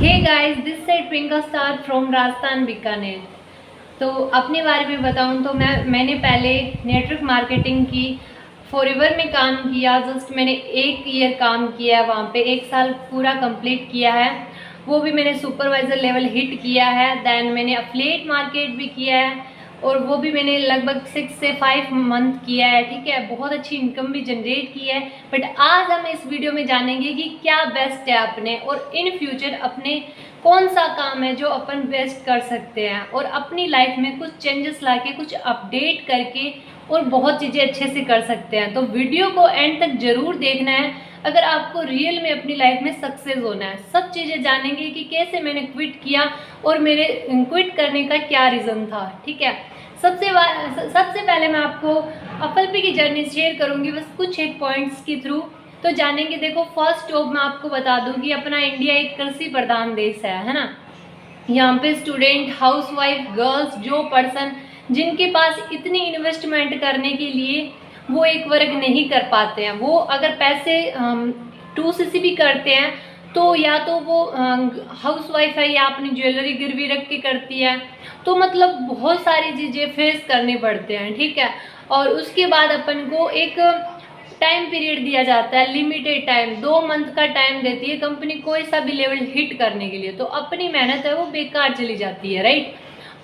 Hey guys, this side Twinkle Star from Rajasthan Bikaner. तो अपने बारे में बताऊं तो मैंने पहले नेटवर्क मार्केटिंग की फॉरएवर में काम किया। जस्ट मैंने 1 ईयर काम किया है वहाँ पे, 1 साल पूरा कंप्लीट किया है। वो भी मैंने सुपरवाइज़र लेवल हिट किया है। देन मैंने अफिलिएट मार्केट भी किया है और वो भी मैंने लगभग 6 से 5 मंथ किया है। ठीक है, बहुत अच्छी इनकम भी जनरेट की है। बट आज हम इस वीडियो में जानेंगे कि क्या बेस्ट है अपने, और इन फ्यूचर अपने कौन सा काम है जो अपन बेस्ट कर सकते हैं और अपनी लाइफ में कुछ चेंजेस लाके, कुछ अपडेट करके और बहुत चीज़ें अच्छे से कर सकते हैं। तो वीडियो को एंड तक जरूर देखना है अगर आपको रियल में अपनी लाइफ में सक्सेस होना है। सब चीज़ें जानेंगे कि कैसे मैंने क्विट किया और मेरे क्विट करने का क्या रीज़न था। ठीक है, सबसे पहले मैं आपको एफएलपी की जर्नी शेयर करूंगी, बस कुछ एक पॉइंट्स के थ्रू तो जानेंगे। देखो, फर्स्ट जॉब मैं आपको बता दूं कि अपना इंडिया एक कृषि प्रधान देश है ना। यहाँ पे स्टूडेंट, हाउसवाइफ, गर्ल्स, जो पर्सन जिनके पास इतनी इन्वेस्टमेंट करने के लिए वो एक वर्क नहीं कर पाते हैं, वो अगर पैसे 2cc भी करते हैं तो या तो वो हाउसवाइफ है या अपनी ज्वेलरी गिरवी रख के करती है। तो मतलब बहुत सारी चीज़ें फेस करने पड़ते हैं। ठीक है, और उसके बाद अपन को एक टाइम पीरियड दिया जाता है, लिमिटेड टाइम, 2 मंथ का टाइम देती है कंपनी कोई सा भी लेवल हिट करने के लिए। तो अपनी मेहनत है वो बेकार चली जाती है, राइट।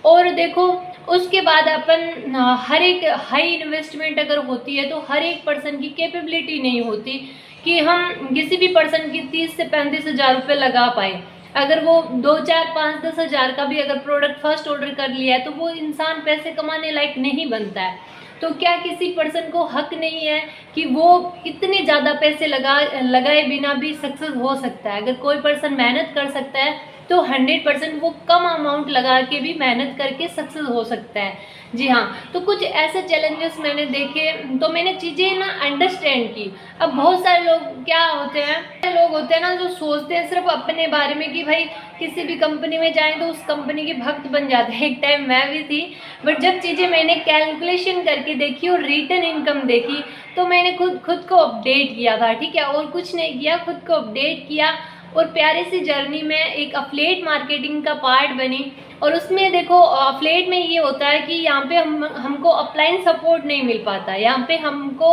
और देखो, उसके बाद अपन हर एक हाई इन्वेस्टमेंट अगर होती है तो हर एक पर्सन की कैपेबिलिटी नहीं होती कि हम किसी भी पर्सन की 30 से 35 हज़ार रुपये लगा पाए। अगर वो 2, 4, 5, 10 हज़ार का भी अगर प्रोडक्ट फर्स्ट ऑर्डर कर लिया है तो वो इंसान पैसे कमाने लायक नहीं बनता है। तो क्या किसी पर्सन को हक नहीं है कि वो इतने ज़्यादा पैसे लगाए बिना भी सक्सेस हो सकता है? अगर कोई पर्सन मेहनत कर सकता है तो 100% वो कम अमाउंट लगा के भी मेहनत करके सक्सेस हो सकता है। जी हाँ, तो कुछ ऐसे चैलेंजेस मैंने देखे तो मैंने चीज़ें ना अंडरस्टैंड की। अब बहुत सारे लोग क्या होते हैं, ना जो सोचते हैं सिर्फ अपने बारे में कि भाई किसी भी कंपनी में जाएं तो उस कंपनी के भक्त बन जाते हैं। एक टाइम मैं भी थी, बट जब चीज़ें मैंने कैलकुलेशन करके देखी और रिटर्न इनकम देखी तो मैंने खुद को अपडेट किया था। ठीक है, और कुछ नहीं किया, खुद को अपडेट किया और प्यारी सी जर्नी में एक अफिलिएट मार्केटिंग का पार्ट बनी। और उसमें देखो, अफिलिएट में ये होता है कि यहाँ पे हमको अपलाइन सपोर्ट नहीं मिल पाता, यहाँ पे हमको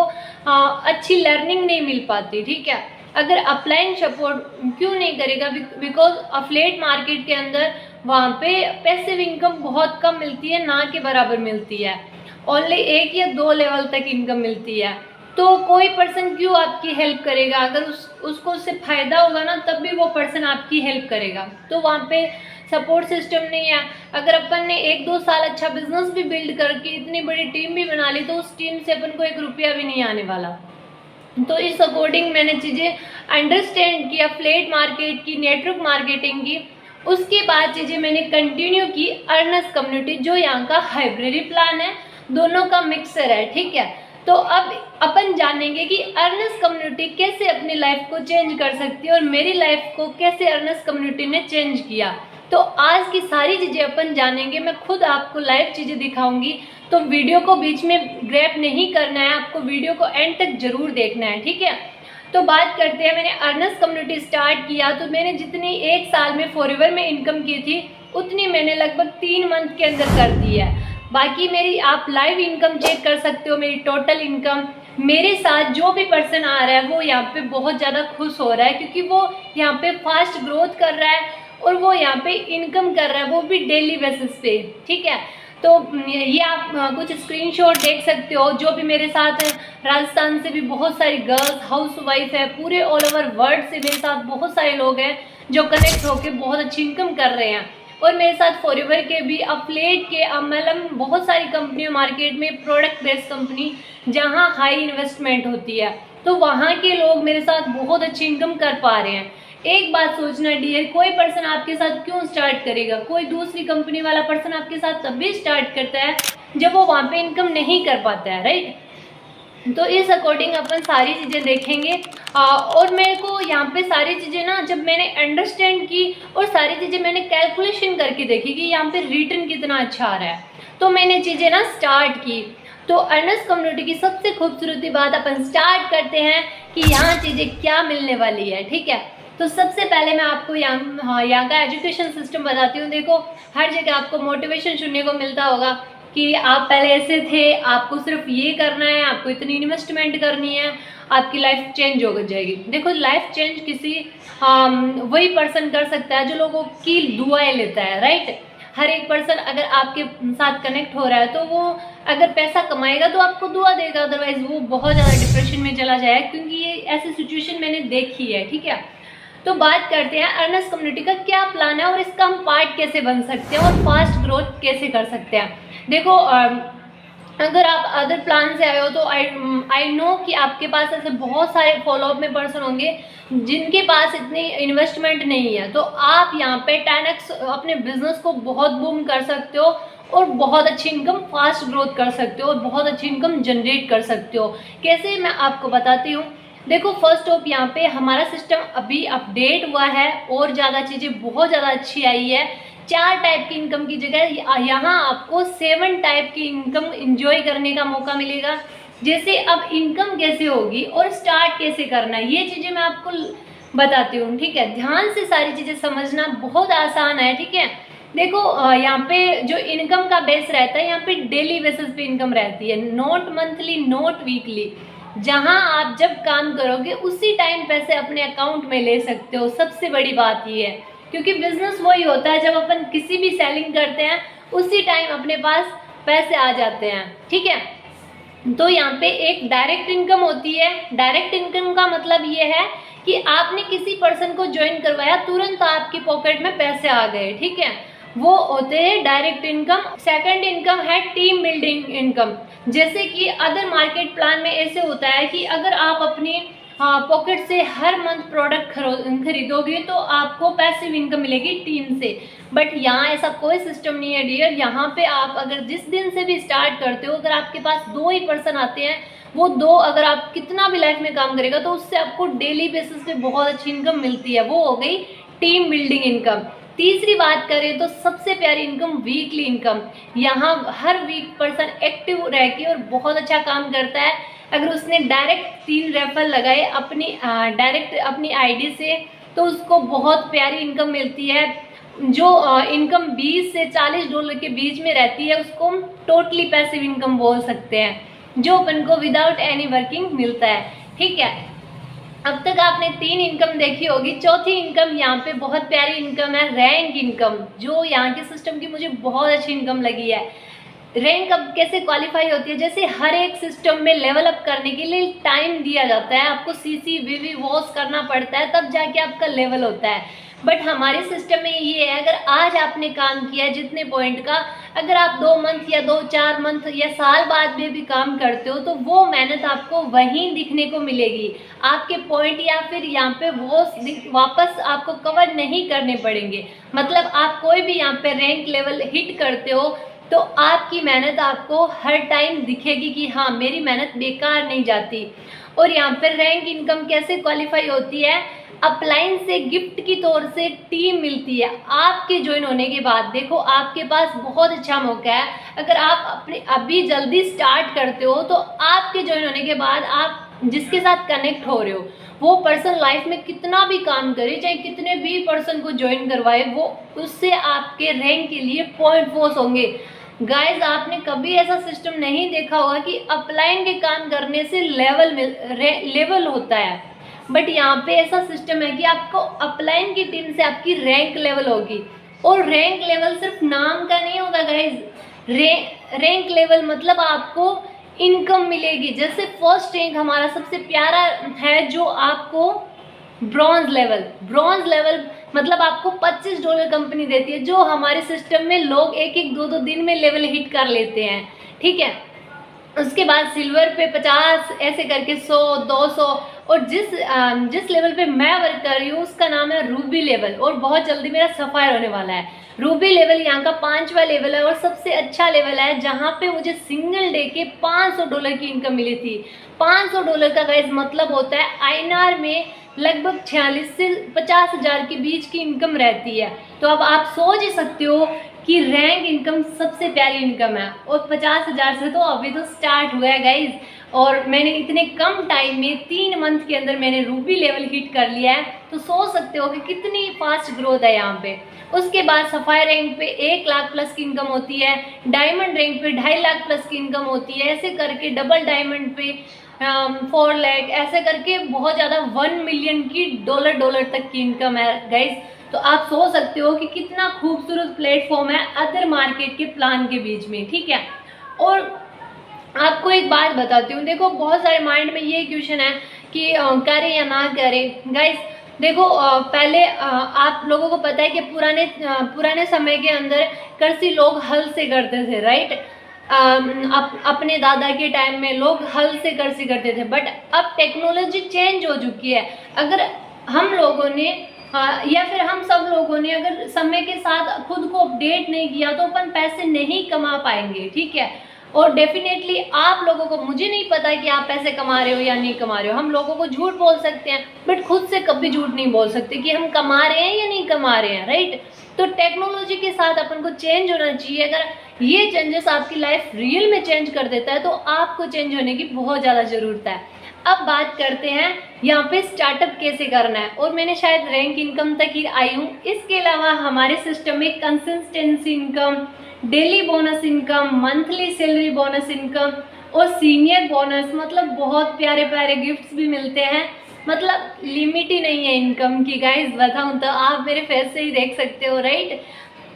अच्छी लर्निंग नहीं मिल पाती। ठीक है, अगर अपलाइन सपोर्ट क्यों नहीं करेगा? बिकॉज अफिलिएट मार्केट के अंदर वहाँ पे पैसिव इनकम बहुत कम मिलती है, ना के बराबर मिलती है। ओनली 1 या 2 लेवल तक इनकम मिलती है। तो कोई पर्सन क्यों आपकी हेल्प करेगा? अगर उसको उससे फायदा होगा ना तब भी वो पर्सन आपकी हेल्प करेगा। तो वहाँ पे सपोर्ट सिस्टम नहीं है। अगर अपन ने 1-2 साल अच्छा बिजनेस भी बिल्ड करके इतनी बड़ी टीम भी बना ली तो उस टीम से अपन को 1 रुपया भी नहीं आने वाला। तो इस अकॉर्डिंग मैंने चीज़ें अंडरस्टैंड किया, अफिलिएट मार्केट की, नेटवर्क मार्केटिंग की। उसके बाद चीज़ें मैंने कंटिन्यू की अर्नस कम्युनिटी, जो यहाँ का हाइब्रिड प्लान है, दोनों का मिक्सर है। ठीक है, तो अब अपन जानेंगे कि अर्नस कम्युनिटी कैसे अपनी लाइफ को चेंज कर सकती है और मेरी लाइफ को कैसे अर्नस कम्युनिटी ने चेंज किया। तो आज की सारी चीज़ें अपन जानेंगे, मैं खुद आपको लाइव चीज़ें दिखाऊंगी। तो वीडियो को बीच में ग्रैप नहीं करना है, आपको वीडियो को एंड तक जरूर देखना है। ठीक है, तो बात करते हैं। मैंने अर्नस कम्युनिटी स्टार्ट किया तो मैंने जितनी 1 साल में फॉरएवर में इनकम की थी उतनी मैंने लगभग 3 मंथ के अंदर कर दी है। बाकी मेरी आप लाइव इनकम चेक कर सकते हो, मेरी टोटल इनकम। मेरे साथ जो भी पर्सन आ रहा है वो यहाँ पे बहुत ज़्यादा खुश हो रहा है क्योंकि वो यहाँ पे फास्ट ग्रोथ कर रहा है और वो यहाँ पे इनकम कर रहा है, वो भी डेली बेसिस पे। ठीक है, तो ये आप कुछ स्क्रीनशॉट देख सकते हो। जो भी मेरे साथ है, राजस्थान से भी बहुत सारी गर्ल्स, हाउसवाइफ है, पूरे ऑल ओवर वर्ल्ड से मेरे साथ बहुत सारे लोग हैं जो कनेक्ट होके बहुत अच्छी इनकम कर रहे हैं। और मेरे साथ फॉरएवर के भी, अफिलिएट के, मतलब बहुत सारी कंपनियां मार्केट में, प्रोडक्ट बेस्ड कंपनी जहां हाई इन्वेस्टमेंट होती है, तो वहां के लोग मेरे साथ बहुत अच्छी इनकम कर पा रहे हैं। एक बात सोचना डियर, कोई पर्सन आपके साथ क्यों स्टार्ट करेगा? कोई दूसरी कंपनी वाला पर्सन आपके साथ तब भी स्टार्ट करता है जब वो वहाँ पे इनकम नहीं कर पाता है, राइट। तो इस अकॉर्डिंग अपन सारी चीज़ें देखेंगे। और मेरे को यहाँ पे सारी चीज़ें ना, जब मैंने अंडरस्टैंड की और सारी चीज़ें मैंने कैलकुलेशन करके देखी कि यहाँ पे रिटर्न कितना अच्छा आ रहा है, तो मैंने चीज़ें ना स्टार्ट की। तो अर्नस कम्युनिटी की सबसे खूबसूरती बात अपन स्टार्ट करते हैं कि यहाँ चीज़ें क्या मिलने वाली है। ठीक है, तो सबसे पहले मैं आपको यहाँ का एजुकेशन सिस्टम बताती हूँ। देखो, हर जगह आपको मोटिवेशन सुनने को मिलता होगा कि आप पहले ऐसे थे, आपको सिर्फ ये करना है, आपको इतनी इन्वेस्टमेंट करनी है, आपकी लाइफ चेंज हो जाएगी। देखो, लाइफ चेंज किसी वही पर्सन कर सकता है जो लोगों की दुआएं लेता है, राइट। हर एक पर्सन अगर आपके साथ कनेक्ट हो रहा है तो वो अगर पैसा कमाएगा तो आपको दुआ देगा, अदरवाइज वो बहुत ज़्यादा डिप्रेशन में चला जाएगा, क्योंकि ये ऐसी सिचुएशन मैंने देखी है, ठीक है। तो बात करते हैं अर्नर्स कम्युनिटी का क्या प्लान है और इसका हम पार्ट कैसे बन सकते हैं और फास्ट ग्रोथ कैसे कर सकते हैं। देखो, अगर आप अदर प्लान से आए हो तो आई नो कि आपके पास ऐसे बहुत सारे फॉलोअप में पर्सन होंगे जिनके पास इतनी इन्वेस्टमेंट नहीं है। तो आप यहाँ पे 10x अपने बिजनेस को बहुत बूम कर सकते हो और बहुत अच्छी इनकम, फास्ट ग्रोथ कर सकते हो और बहुत अच्छी इनकम जनरेट कर सकते हो। कैसे, मैं आपको बताती हूँ। देखो, फर्स्ट ऑफ यहाँ पे हमारा सिस्टम अभी अपडेट हुआ है और ज़्यादा चीज़ें बहुत ज़्यादा अच्छी आई है। 4 टाइप की इनकम की जगह यहाँ आपको 7 टाइप की इनकम एंजॉय करने का मौका मिलेगा। जैसे अब इनकम कैसे होगी और स्टार्ट कैसे करना है, ये चीज़ें मैं आपको बताती हूँ, ठीक है। ध्यान से सारी चीज़ें समझना, बहुत आसान है, ठीक है। देखो, यहाँ पे जो इनकम का बेस रहता है, यहाँ पे डेली बेसिस पे इनकम रहती है, नॉट मंथली, नॉट वीकली। जहाँ आप जब काम करोगे उसी टाइम पैसे अपने अकाउंट में ले सकते हो। सबसे बड़ी बात ये है, क्योंकि बिजनेस वही होता है, जब अपन किसी भी सेलिंग करते हैं उसी टाइम अपने पास पैसे आ जाते हैं, ठीक है। तो यहाँ पे एक डायरेक्ट इनकम होती है। डायरेक्ट इनकम का मतलब ये है कि आपने किसी पर्सन को ज्वाइन करवाया, तुरंत आपकी पॉकेट में पैसे आ गए, ठीक है, वो होते हैं डायरेक्ट इनकम। सेकंड इनकम है टीम बिल्डिंग इनकम। जैसे कि अदर मार्केट प्लान में ऐसे होता है कि अगर आप अपनी पॉकेट से हर मंथ प्रोडक्ट खरीदोगे तो आपको पैसिव इनकम मिलेगी टीम से। बट यहाँ ऐसा कोई सिस्टम नहीं है डियर। यहाँ पे आप अगर जिस दिन से भी स्टार्ट करते हो, अगर आपके पास 2 ही पर्सन आते हैं, वो 2 अगर आप कितना भी लाइफ में काम करेगा तो उससे आपको डेली बेसिस पे बहुत अच्छी इनकम मिलती है। वो हो गई टीम बिल्डिंग इनकम। तीसरी बात करें तो सबसे प्यारी इनकम वीकली इनकम। यहाँ हर वीक पर्सन एक्टिव रह के और बहुत अच्छा काम करता है। अगर उसने डायरेक्ट 3 रेफर लगाए अपनी आईडी से तो उसको बहुत प्यारी इनकम मिलती है। जो इनकम 20 से $40 के बीच में रहती है उसको हम टोटली पैसिव इनकम बोल सकते हैं, जो अपन को विदाउट एनी वर्किंग मिलता है, ठीक है। अब तक आपने 3 इनकम देखी होगी। चौथी इनकम यहाँ पे बहुत प्यारी इनकम है, रैंक इनकम, जो यहाँ के सिस्टम की मुझे बहुत अच्छी इनकम लगी है। रैंक अब कैसे क्वालिफाई होती है, जैसे हर एक सिस्टम में लेवल अप करने के लिए टाइम दिया जाता है, आपको सीसी वीवी वॉश करना पड़ता है, तब जाके आपका लेवल होता है। बट हमारे सिस्टम में ये है, अगर आज आपने काम किया जितने पॉइंट का, अगर आप 2 मंथ या 2-4 मंथ या साल बाद में भी काम करते हो तो वो मेहनत आपको वहीं दिखने को मिलेगी। आपके पॉइंट या फिर यहाँ पे वो वापस आपको कवर नहीं करने पड़ेंगे। मतलब आप कोई भी यहाँ पे रैंक लेवल हिट करते हो तो आपकी मेहनत आपको हर टाइम दिखेगी कि हाँ, मेरी मेहनत बेकार नहीं जाती। और यहाँ पर रैंक इनकम कैसे क्वालिफाई होती है, अपलाइन से गिफ्ट की तौर से टीम मिलती है आपके ज्वाइन होने के बाद। देखो, आपके पास बहुत अच्छा मौका है। अगर आप अपने अभी जल्दी स्टार्ट करते हो तो आपके ज्वाइन होने के बाद आप जिसके साथ कनेक्ट हो रहे हो वो पर्सन लाइफ में कितना भी काम करे, चाहे कितने भी पर्सन को ज्वाइन करवाए, वो उससे आपके रैंक के लिए पॉइंट फोर्स होंगे। गाइज, आपने कभी ऐसा सिस्टम नहीं देखा होगा कि अपलाइन के काम करने से लेवल होता है, बट यहाँ पे ऐसा सिस्टम है कि आपको अपलाइन की टीम से आपकी रैंक लेवल होगी। और रैंक लेवल सिर्फ नाम का नहीं होगा गाइज, रैंक लेवल मतलब आपको इनकम मिलेगी। जैसे फर्स्ट रैंक हमारा सबसे प्यारा है जो आपको ब्रॉन्ज लेवल मतलब आपको $25 कंपनी देती है, जो हमारे सिस्टम में लोग 1-1, 2-2 दिन में लेवल हिट कर लेते हैं, ठीक है। उसके बाद सिल्वर पे 50, ऐसे करके 100, 200, और जिस लेवल पे मैं वर्क कर रही हूँ उसका नाम है रूबी लेवल, और बहुत जल्दी मेरा सफायर होने वाला है। रूबी लेवल यहाँ का 5वां लेवल है और सबसे अच्छा लेवल है, जहाँ पे मुझे सिंगल डे के $500 की इनकम मिली थी। $500 का गाइस मतलब होता है INR में लगभग 46 से 50 हज़ार के बीच की इनकम रहती है। तो अब आप सोच ही सकते हो कि रैंक इनकम सबसे प्यारी इनकम है, और 50 हज़ार से तो अभी तो स्टार्ट हुआ है गाइज। और मैंने इतने कम टाइम में 3 मंथ के अंदर मैंने रूबी लेवल हिट कर लिया है, तो सोच सकते हो कि कितनी फास्ट ग्रोथ है यहाँ पे। उसके बाद सफायर रैंक पे 1 लाख प्लस की इनकम होती है, डायमंड रैंक पे 2.5 लाख प्लस की इनकम होती है, ऐसे करके डबल डायमंड पे 4 लाख, ऐसे करके बहुत ज़्यादा 1 मिलियन की डॉलर तक की इनकम है गाइज। तो आप सोच सकते हो कि कितना खूबसूरत प्लेटफॉर्म है अदर मार्केट के प्लान के बीच में, ठीक है। और आपको एक बात बताती हूँ, देखो बहुत सारे माइंड में ये क्वेश्चन है कि करें या ना करें। गाइज देखो पहले आप लोगों को पता है कि पुराने समय के अंदर कृषि लोग हल से करते थे, राइट। अपने दादा के टाइम में लोग हल से कृषि करते थे, बट अब टेक्नोलॉजी चेंज हो चुकी है। अगर हम लोगों ने या फिर हम सब लोगों ने अगर समय के साथ खुद को अपडेट नहीं किया तो अपन पैसे नहीं कमा पाएंगे, ठीक है। और डेफिनेटली आप लोगों को, मुझे नहीं पता कि आप पैसे कमा रहे हो या नहीं कमा रहे हो, हम लोगों को झूठ बोल सकते हैं बट खुद से कभी झूठ नहीं बोल सकते कि हम कमा रहे हैं या नहीं कमा रहे हैं, राइट। तो टेक्नोलॉजी के साथ अपन को चेंज होना चाहिए। अगर ये चेंजेस आपकी लाइफ रियल में चेंज कर देता है तो आपको चेंज होने की बहुत ज़्यादा ज़रूरत है। अब बात करते हैं यहाँ पे स्टार्टअप कैसे करना है, और मैंने शायद रैंक इनकम तक ही आई हूँ। इसके अलावा हमारे सिस्टम में consistency income, daily bonus income, monthly salary bonus income और सीनियर बोनस, मतलब बहुत प्यारे प्यारे गिफ्ट्स भी मिलते हैं। मतलब लिमिट ही नहीं है इनकम की गाइस, बताऊँ तो आप मेरे फेस से ही देख सकते हो, राइट।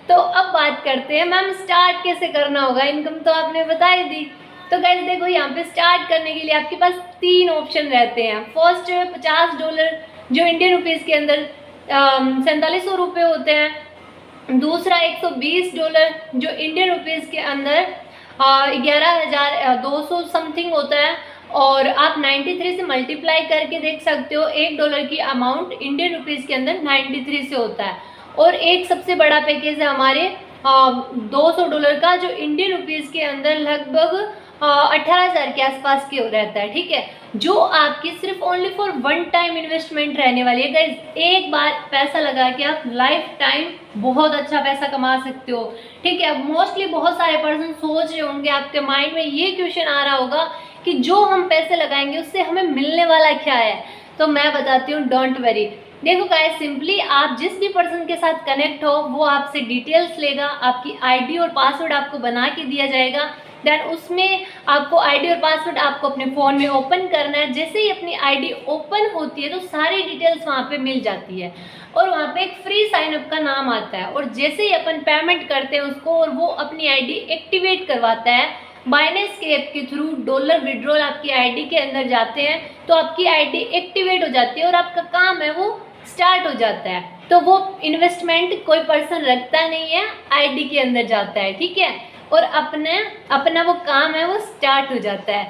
तो अब बात करते हैं मैम स्टार्ट कैसे करना होगा, इनकम तो आपने बता ही दी। तो गाइस देखो यहाँ पे स्टार्ट करने के लिए आपके पास 3 ऑप्शन रहते हैं। फर्स्ट $50 जो इंडियन रुपीज़ के अंदर 4700 रुपये होते हैं। दूसरा $120 जो इंडियन रुपीज़ के अंदर 11,200 समथिंग होता है, और आप 93 से मल्टीप्लाई करके देख सकते हो $1 की अमाउंट इंडियन रुपीज़ के अंदर 93 से होता है। और एक सबसे बड़ा पैकेज है हमारे $200 का जो इंडियन रुपीज़ के अंदर लगभग 18,000 के आसपास के रहता है, ठीक है। जो आपकी सिर्फ ओनली फॉर 1 टाइम इन्वेस्टमेंट रहने वाली है गाइस। एक बार पैसा लगा के आप लाइफ टाइम बहुत अच्छा पैसा कमा सकते हो, ठीक है। मोस्टली बहुत सारे पर्सन सोच रहे होंगे, आपके माइंड में ये क्वेश्चन आ रहा होगा कि जो हम पैसे लगाएंगे उससे हमें मिलने वाला क्या है। तो मैं बताती हूँ, डोंट वरी। देखो गाइस, सिंपली आप जिस भी पर्सन के साथ कनेक्ट हो वो आपसे डिटेल्स लेगा, आपकी आईडी और पासवर्ड आपको बना के दिया जाएगा। देन उसमें आपको आईडी और पासवर्ड आपको अपने फ़ोन में ओपन करना है। जैसे ही अपनी आईडी ओपन होती है तो सारी डिटेल्स वहाँ पे मिल जाती है, और वहाँ पे एक फ्री साइन अप का नाम आता है। और जैसे ही अपन पेमेंट करते हैं उसको और वो अपनी आईडी एक्टिवेट करवाता है, बाइनेंस के ऐप के थ्रू डॉलर विड्रॉल आपकी आईडी के अंदर जाते हैं तो आपकी आईडी एक्टिवेट हो जाती है और आपका काम है वो स्टार्ट हो जाता है। तो वो इन्वेस्टमेंट कोई पर्सन रखता नहीं है, आईडी के अंदर जाता है, ठीक है। और अपना वो काम है वो स्टार्ट हो जाता है।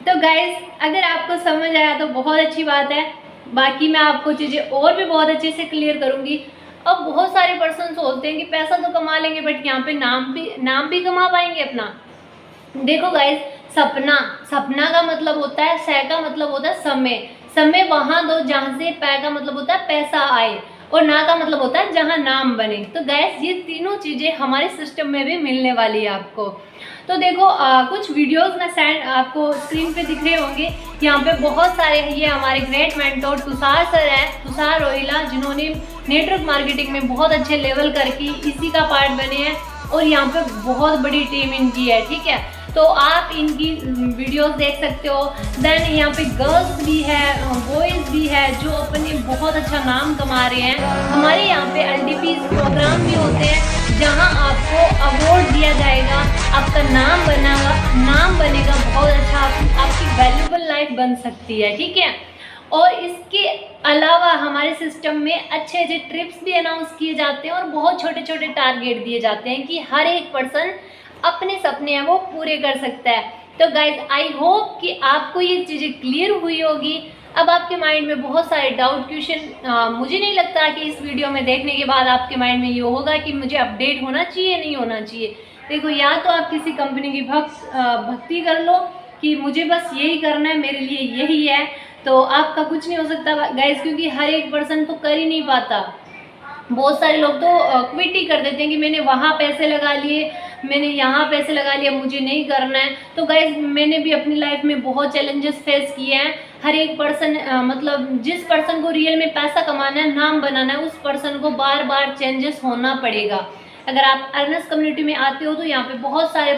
तो गाइज अगर आपको समझ आया तो बहुत अच्छी बात है, बाकी मैं आपको चीज़ें और भी बहुत अच्छे से क्लियर करूँगी। अब बहुत सारे पर्सन सोचते हैं कि पैसा तो कमा लेंगे बट यहाँ पे नाम भी कमा पाएंगे अपना। देखो गाइज, सपना का मतलब होता है, सह का मतलब होता है समय वहाँ दो जहाँ से पै का मतलब होता है पैसा आए, और ना का मतलब होता है जहाँ नाम बने। तो गैस ये तीनों चीज़ें हमारे सिस्टम में भी मिलने वाली है आपको। तो देखो कुछ वीडियोस में सेंड आपको स्क्रीन पे दिख रहे होंगे, यहाँ पे बहुत सारे, ये हमारे ग्रेट मेंटोर तुषार सर हैं, तुषार रोहिला, जिन्होंने नेटवर्क मार्केटिंग में बहुत अच्छे लेवल करके इसी का पार्ट बने हैं, और यहाँ पे बहुत बड़ी टीम इनकी है, ठीक है। तो आप इनकी वीडियोस देख सकते हो। देन यहाँ पे गर्ल्स भी है, बॉयज़ भी है जो अपने बहुत अच्छा नाम कमा रहे हैं। हमारे यहाँ पे LDP प्रोग्राम भी होते हैं जहाँ आपको अवार्ड दिया जाएगा, आपका नाम बनेगा बहुत अच्छा, आपकी वैल्यूबल लाइफ बन सकती है, ठीक है। और इसके अलावा हमारे सिस्टम में अच्छे अच्छे ट्रिप्स भी अनाउंस किए जाते हैं और बहुत छोटे छोटे टारगेट दिए जाते हैं कि हर एक पर्सन अपने सपने हैं वो पूरे कर सकता है। तो गाइज आई होप कि आपको ये चीज़ें क्लियर हुई होगी। अब आपके माइंड में बहुत सारे डाउट क्वेश्चन, मुझे नहीं लगता कि इस वीडियो में देखने के बाद आपके माइंड में ये होगा कि मुझे अपडेट होना चाहिए नहीं होना चाहिए। देखो, या तो आप किसी कंपनी की भक्ति कर लो कि मुझे बस यही करना है, मेरे लिए यही है, तो आपका कुछ नहीं हो सकता गाइस, क्योंकि हर एक पर्सन तो कर ही नहीं पाता। बहुत सारे लोग तो क्विट ही कर देते हैं कि मैंने वहाँ पैसे लगा लिए, मैंने यहाँ पैसे लगा लिया, मुझे नहीं करना है। तो गाइज मैंने भी अपनी लाइफ में बहुत चैलेंजेस फेस किए हैं। हर एक पर्सन मतलब जिस पर्सन को रियल में पैसा कमाना है, नाम बनाना है, उस पर्सन को बार बार चेंजेस होना पड़ेगा। अगर आप अर्नर्स कम्युनिटी में आते हो तो यहाँ पे बहुत सारे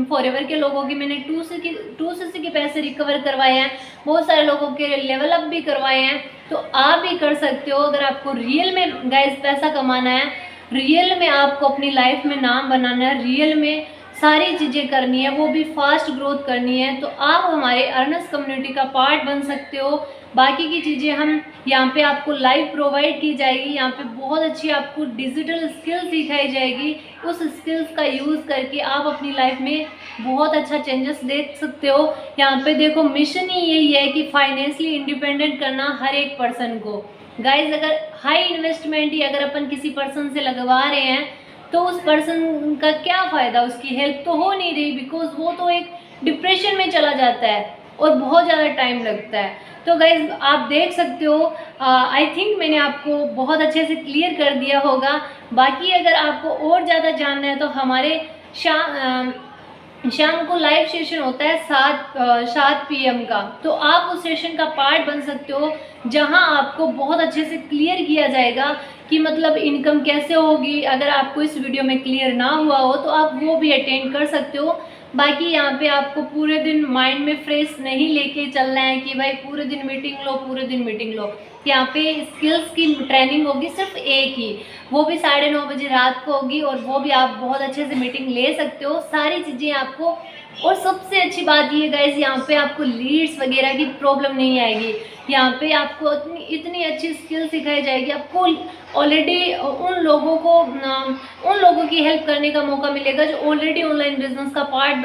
फॉरएवर के लोगों की मैंने 2cc के पैसे रिकवर करवाए हैं, बहुत सारे लोगों के लेवल अप भी करवाए हैं। तो आप भी कर सकते हो अगर आपको रियल में गाइस पैसा कमाना है, रियल में आपको अपनी लाइफ में नाम बनाना है, रियल में सारी चीज़ें करनी है, वो भी फास्ट ग्रोथ करनी है, तो आप हमारे अर्नर्स कम्युनिटी का पार्ट बन सकते हो। बाकी की चीज़ें हम यहाँ पे आपको लाइव प्रोवाइड की जाएगी। यहाँ पे बहुत अच्छी आपको डिजिटल स्किल सिखाई जाएगी। उस स्किल्स का यूज़ करके आप अपनी लाइफ में बहुत अच्छा चेंजेस देख सकते हो। यहाँ पे देखो मिशन ही यही है कि फाइनेंशियली इंडिपेंडेंट करना हर एक पर्सन को। गाइज अगर हाई इन्वेस्टमेंट ही अगर अपन किसी पर्सन से लगवा रहे हैं तो उस पर्सन का क्या फ़ायदा, उसकी हेल्प तो हो नहीं रही, बिकॉज वो तो एक डिप्रेशन में चला जाता है और बहुत ज़्यादा टाइम लगता है। तो गाइज आप देख सकते हो, आई थिंक मैंने आपको बहुत अच्छे से क्लियर कर दिया होगा। बाकी अगर आपको और ज़्यादा जानना है तो हमारे शाम को लाइव सेशन होता है 7 PM का, तो आप उस सेशन का पार्ट बन सकते हो, जहां आपको बहुत अच्छे से क्लियर किया जाएगा कि मतलब इनकम कैसे होगी। अगर आपको इस वीडियो में क्लियर ना हुआ हो तो आप वो भी अटेंड कर सकते हो। बाकी यहाँ पे आपको पूरे दिन माइंड में फ्रेश नहीं लेके चलना है कि भाई पूरे दिन मीटिंग लो, पूरे दिन मीटिंग लो। यहाँ पे स्किल्स की ट्रेनिंग होगी सिर्फ एक ही, वो भी 9:30 बजे रात को होगी, और वो भी आप बहुत अच्छे से मीटिंग ले सकते हो, सारी चीज़ें आपको। और सबसे अच्छी बात ये गाइस, यहाँ पे आपको लीड्स वगैरह की प्रॉब्लम नहीं आएगी। यहाँ पे आपको इतनी अच्छी स्किल सिखाई जाएगी, आपको ऑलरेडी उन लोगों की हेल्प करने का मौका मिलेगा जो ऑलरेडी ऑनलाइन बिजनेस का पार्ट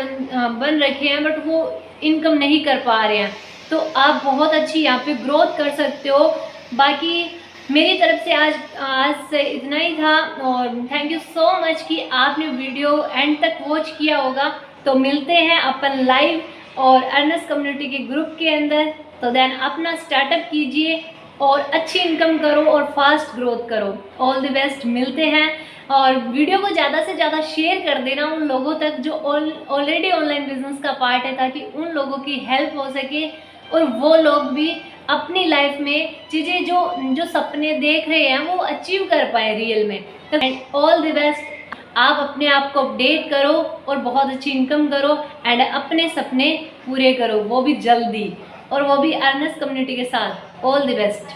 बन रखे हैं, बट वो इनकम नहीं कर पा रहे हैं। तो आप बहुत अच्छी यहाँ पे ग्रोथ कर सकते हो। बाकी मेरी तरफ से आज से इतना ही था, और थैंक यू सो मच कि आपने वीडियो एंड तक वॉच किया होगा। तो मिलते हैं अपन लाइव और अर्नर्स कम्युनिटी के ग्रुप के अंदर। तो देन अपना स्टार्टअप कीजिए और अच्छी इनकम करो और फास्ट ग्रोथ करो। ऑल द बेस्ट, मिलते हैं। और वीडियो को ज़्यादा से ज़्यादा शेयर कर देना उन लोगों तक जो ऑलरेडी ऑनलाइन बिजनेस का पार्ट है, ताकि उन लोगों की हेल्प हो सके और वो लोग भी अपनी लाइफ में चीज़ें जो सपने देख रहे हैं वो अचीव कर पाए रियल में। तो ऑल द बेस्ट, आप अपने आप को अपडेट करो और बहुत अच्छी इनकम करो एंड अपने सपने पूरे करो, वो भी जल्दी, और वो भी अर्नर्स कम्युनिटी के साथ। All the best.